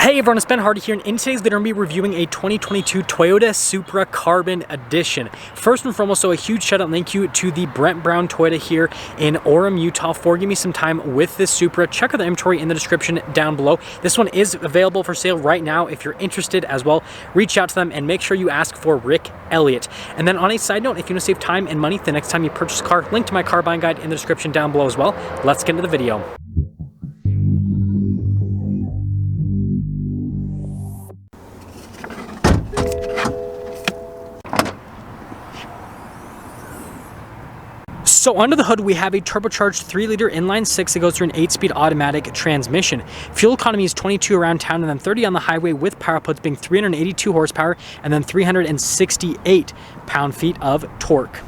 Hey everyone, it's Ben Hardy here, and in today's video, I'm going to be reviewing a 2022 Toyota Supra Carbon Edition. First and foremost, so a huge shout out and thank you to the Brent Brown Toyota here in Orem, Utah for giving me some time with this Supra. Check out the inventory in the description down below. This one is available for sale right now. If you're interested as well, reach out to them and make sure you ask for Rick Elliott. And then on a side note, if you want to save time and money the next time you purchase a car, link to my car buying guide in the description down below as well. Let's get into the video. So under the hood, we have a turbocharged 3-liter inline-6 that goes through an 8-speed automatic transmission. Fuel economy is 22 around town and then 30 on the highway, with power outputs being 382 horsepower and then 368 pound-feet of torque.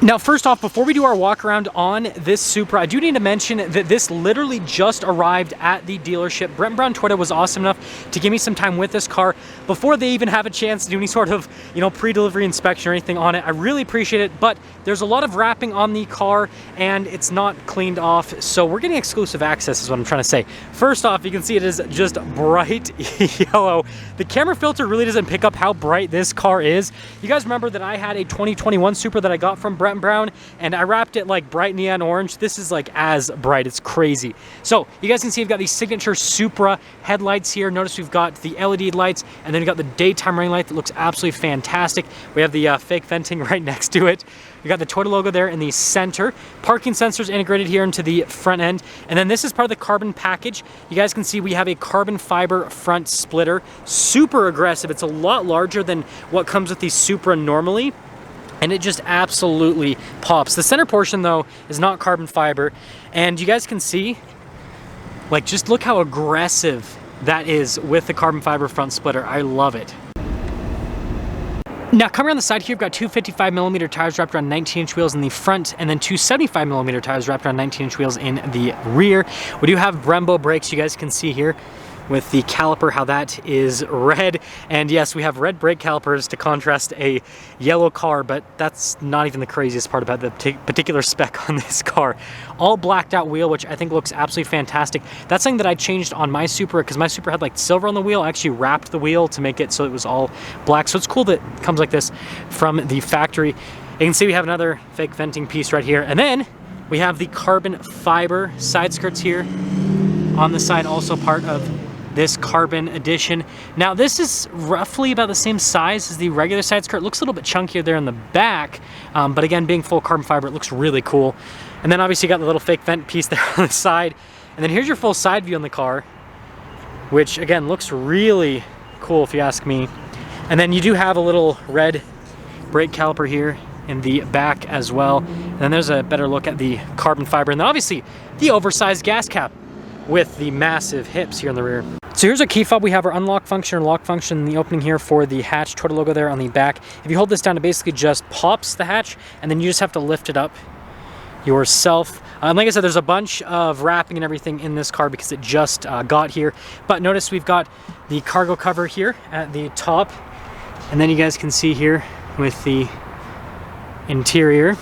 Now, first off, before we do our walk around on this Supra, I do need to mention that this literally just arrived at the dealership. Brent Brown Toyota was awesome enough to give me some time with this car before they even have a chance to do any sort of, pre-delivery inspection or anything on it. I really appreciate it, but there's a lot of wrapping on the car and it's not cleaned off, so we're getting exclusive access is what I'm trying to say. First off, you can see it is just bright yellow. The camera filter really doesn't pick up how bright this car is. You guys remember that I had a 2021 Supra that I got from Brent Brown and I wrapped it like bright neon orange. This is like as bright, it's crazy. So you guys can see we've got these signature Supra headlights here. Notice we've got the LED lights and then we've got the daytime running light that looks absolutely fantastic. We have the fake venting right next to it. We got the Toyota logo there in the center. Parking sensors integrated here into the front end. And then this is part of the carbon package. You guys can see we have a carbon fiber front splitter. Super aggressive. It's a lot larger than what comes with the Supra normally, and it just absolutely pops. The center portion though is not carbon fiber, and you guys can see, like, just look how aggressive that is with the carbon fiber front splitter. I love it. Now, coming around the side here, we've got two 55mm tires wrapped around 19-inch wheels in the front, and then two 75mm tires wrapped around 19-inch wheels in the rear. We do have Brembo brakes, you guys can see here with the caliper, how that is red. And yes, we have red brake calipers to contrast a yellow car, but that's not even the craziest part about the particular spec on this car. All blacked out wheel, which I think looks absolutely fantastic. That's something that I changed on my Supra, because my Supra had like silver on the wheel. I actually wrapped the wheel to make it so it was all black. So it's cool that it comes like this from the factory. You can see we have another fake venting piece right here. And then we have the carbon fiber side skirts here on the side, also part of this Carbon Edition. Now, this is roughly about the same size as the regular side skirt. It looks a little bit chunkier there in the back, but again, being full carbon fiber, it looks really cool. And then obviously you got the little fake vent piece there on the side. And then here's your full side view on the car, which again looks really cool if you ask me. And then you do have a little red brake caliper here in the back as well. And then there's a better look at the carbon fiber, and then obviously the oversized gas cap with the massive hips here in the rear. So here's our key fob. We have our unlock function or lock function in the opening here for the hatch. Toyota logo there on the back. If you hold this down, it basically just pops the hatch, and then you just have to lift it up yourself. Like I said, there's a bunch of wrapping and everything in this car because it just got here. But notice we've got the cargo cover here at the top, and then you guys can see here with the interior.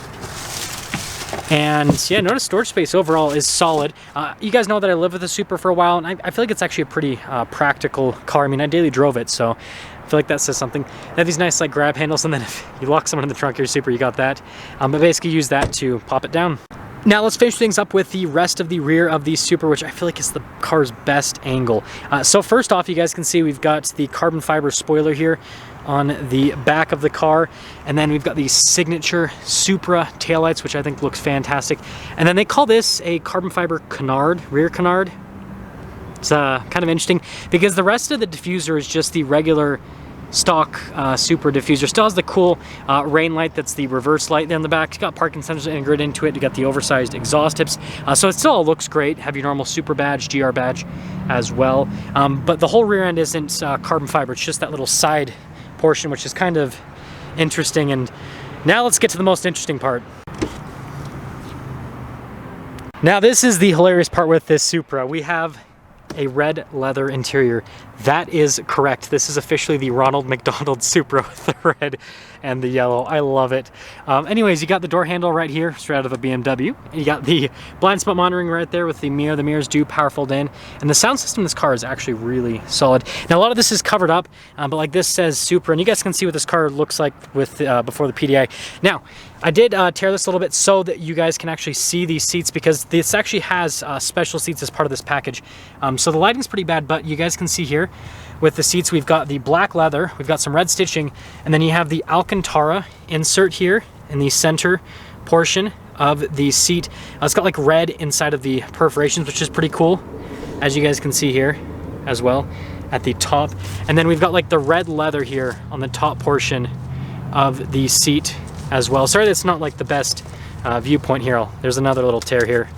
And yeah, notice storage space overall is solid. You guys know that I lived with a Supra for a while, and I feel like it's actually a pretty practical car. I mean, I daily drove it, so I feel like that says something. They have these nice like grab handles, and then if you lock someone in the trunk of your Supra, you got that. But basically use that to pop it down. Now let's finish things up with the rest of the rear of the Supra, which I feel like is the car's best angle. So first off, you guys can see we've got the carbon fiber spoiler here on the back of the car, and then we've got these signature Supra taillights, which I think looks fantastic. And then they call this a carbon fiber canard, rear canard. It's kind of interesting because the rest of the diffuser is just the regular stock Supra diffuser. Still has the cool rain light that's the reverse light there in the back. It's got parking sensors integrated into it. You got the oversized exhaust tips. So it still all looks great. Have your normal Supra badge, GR badge as well. But the whole rear end isn't carbon fiber. It's just that little side portion, which is kind of interesting. And now let's get to the most interesting part. Now this is the hilarious part with this Supra. We have a red leather interior. That is correct. This is officially the Ronald McDonald Supra with the red and the yellow. I love it. Anyways, you got the door handle right here, straight out of a BMW. You got the blind spot monitoring right there with the mirror. The mirrors do power fold in. And the sound system in this car is actually really solid. Now, a lot of this is covered up, but like this says Supra, and you guys can see what this car looks like with before the PDI. Now, I did tear this a little bit so that you guys can actually see these seats, because this actually has special seats as part of this package. So the lighting's pretty bad, but you guys can see here with the seats, we've got the black leather, we've got some red stitching, and then you have the Alcantara insert here in the center portion of the seat. It's got like red inside of the perforations, which is pretty cool, as you guys can see here as well at the top. And then we've got like the red leather here on the top portion of the seat as well. Sorry that's not like the best viewpoint here. There's another little tear here.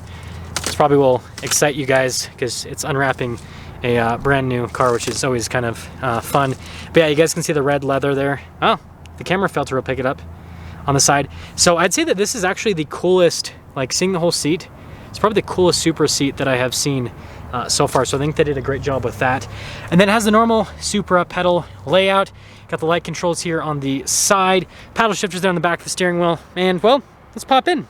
This probably will excite you guys because it's unwrapping a brand new car, which is always kind of fun. But yeah, you guys can see the red leather there. Oh, the camera filter will pick it up on the side. So I'd say that this is actually the coolest, like seeing the whole seat, it's probably the coolest Supra seat that I have seen so far. So I think they did a great job with that. And then it has the normal Supra pedal layout. Got the light controls here on the side, paddle shifters there on the back of the steering wheel, and well, let's pop in.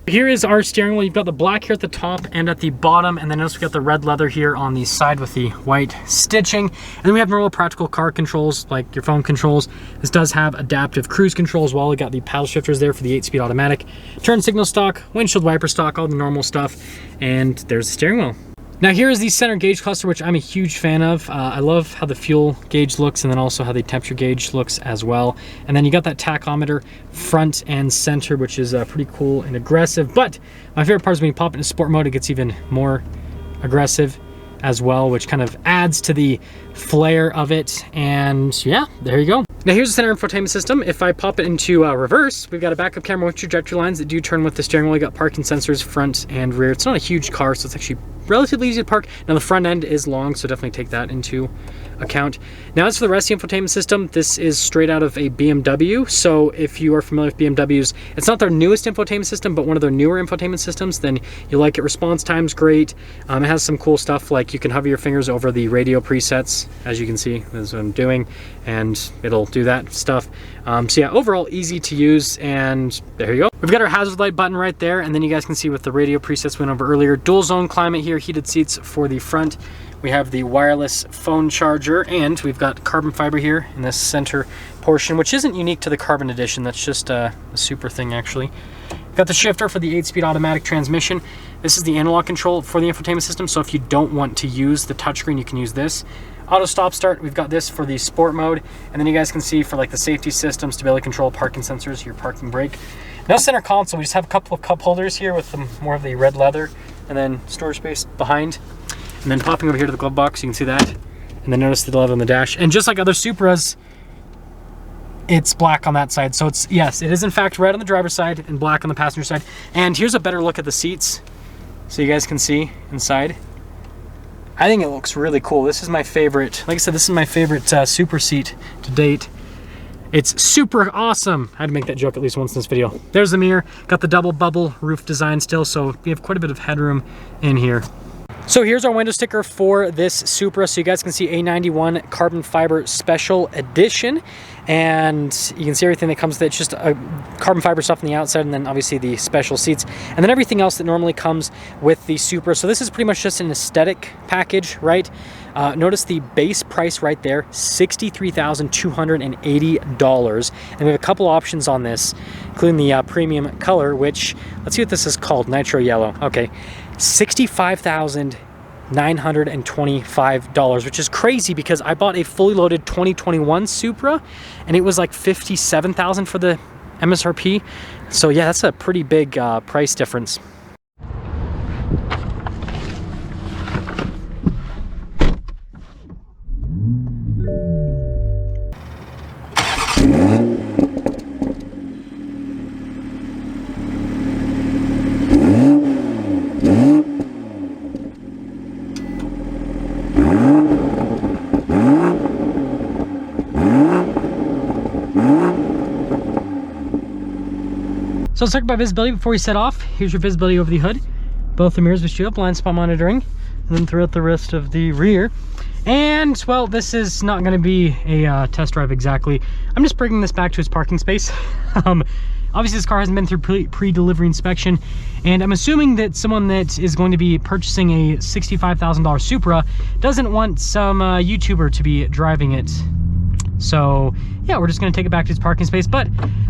Here is our steering wheel. You've got the black here at the top and at the bottom, and then notice we've got the red leather here on the side with the white stitching. And then we have normal practical car controls, like your phone controls. This does have adaptive cruise control as well. We got the paddle shifters there for the 8-speed automatic, turn signal stock, windshield wiper stock, all the normal stuff. And there's the steering wheel. Now here is the center gauge cluster, which I'm a huge fan of. I love how the fuel gauge looks, and then also how the temperature gauge looks as well. And then you got that tachometer front and center, which is pretty cool and aggressive. But my favorite part is when you pop it into sport mode, it gets even more aggressive as well, which kind of adds to the flair of it. And yeah, there you go. Now here's the center infotainment system. If I pop it into reverse, we've got a backup camera with trajectory lines that do turn with the steering wheel. You got parking sensors front and rear. It's not a huge car, so it's actually relatively easy to park. Now the front end is long, so definitely take that into account. Now as for the rest of the infotainment system, this is straight out of a BMW. So if you are familiar with BMWs, it's not their newest infotainment system, but one of their newer infotainment systems, then you like it. Response time's great. It has some cool stuff, like you can hover your fingers over the radio presets, as you can see, that's what I'm doing, and it'll do that stuff. So yeah, overall easy to use, and there you go. We've got our hazard light button right there, and then you guys can see with the radio presets we went over earlier, dual zone climate here, heated seats for the front. We have the wireless phone charger, and we've got carbon fiber here in this center portion, which isn't unique to the Carbon Edition. That's just a Supra thing, actually. Got the shifter for the 8-speed automatic transmission. This is the analog control for the infotainment system, so if you don't want to use the touchscreen, you can use this. Auto stop start, we've got this for the sport mode, and then you guys can see for like the safety system, stability control, parking sensors, your parking brake. No center console, we just have a couple of cup holders here with more of the red leather, and then storage space behind. And then popping over here to the glove box, you can see that. And then notice the leather on the dash. And just like other Supras, it's black on that side. So it's, yes, it is in fact red on the driver's side and black on the passenger side. And here's a better look at the seats, so you guys can see inside. I think it looks really cool. This is my favorite, like I said, this is my favorite Supra seat to date. It's super awesome. I had to make that joke at least once in this video. There's the mirror, got the double bubble roof design still, so we have quite a bit of headroom in here. So here's our window sticker for this Supra. So you guys can see A91 carbon fiber special edition, and you can see everything that comes with it. It's just a carbon fiber stuff on the outside, and then obviously the special seats, and then everything else that normally comes with the Supra. So this is pretty much just an aesthetic package, right? Notice the base price right there, $63,280, and we have a couple options on this, including the premium color, which, let's see what this is called, nitro yellow. Okay, $65,925, which is crazy because I bought a fully loaded 2021 Supra and it was like $57,000 for the MSRP. So yeah, that's a pretty big price difference. So let's talk about visibility before we set off. Here's your visibility over the hood. Both the mirrors with shield up, blind spot monitoring, and then throughout the rest of the rear. And well, this is not going to be a test drive exactly. I'm just bringing this back to its parking space. Obviously this car hasn't been through pre-delivery inspection, and I'm assuming that someone that is going to be purchasing a $65,000 Supra doesn't want some YouTuber to be driving it. So yeah, we're just going to take it back to its parking space. But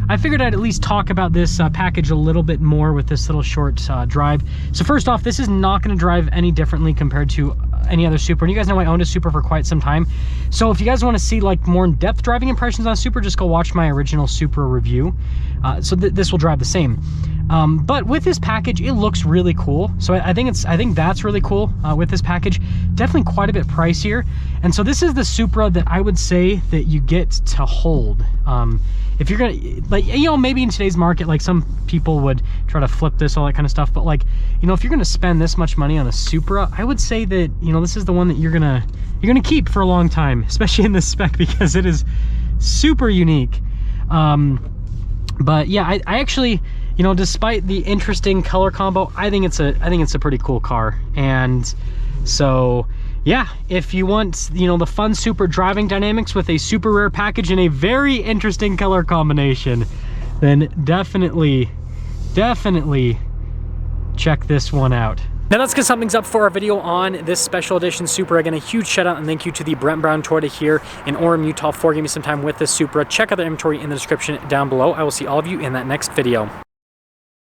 I figured I'd at least talk about this package a little bit more with this little short drive. So first off, this is not going to drive any differently compared to any other Supra. And you guys know I owned a Supra for quite some time. So if you guys want to see like more in-depth driving impressions on a Supra, just go watch my original Supra review. So this will drive the same. But with this package, it looks really cool. So I think that's really cool with this package. Definitely quite a bit pricier. And so this is the Supra that I would say that you get to hold. If you're gonna, like, you know, maybe in today's market, like some people would try to flip this, all that kind of stuff. But like, you know, if you're gonna spend this much money on a Supra, I would say that, you know, this is the one that you're gonna keep for a long time, especially in this spec, because it is super unique. But yeah, I actually, you know, despite the interesting color combo, I think it's a pretty cool car. And so yeah, if you want, you know, the fun Supra driving dynamics with a super rare package and a very interesting color combination, then definitely check this one out. Now let's get some things up for our video on this special edition Supra. Again, a huge shout out and thank you to the Brent Brown Toyota here in Orem, Utah for giving me some time with this Supra. Check out the inventory in the description down below. I will see all of you in that next video.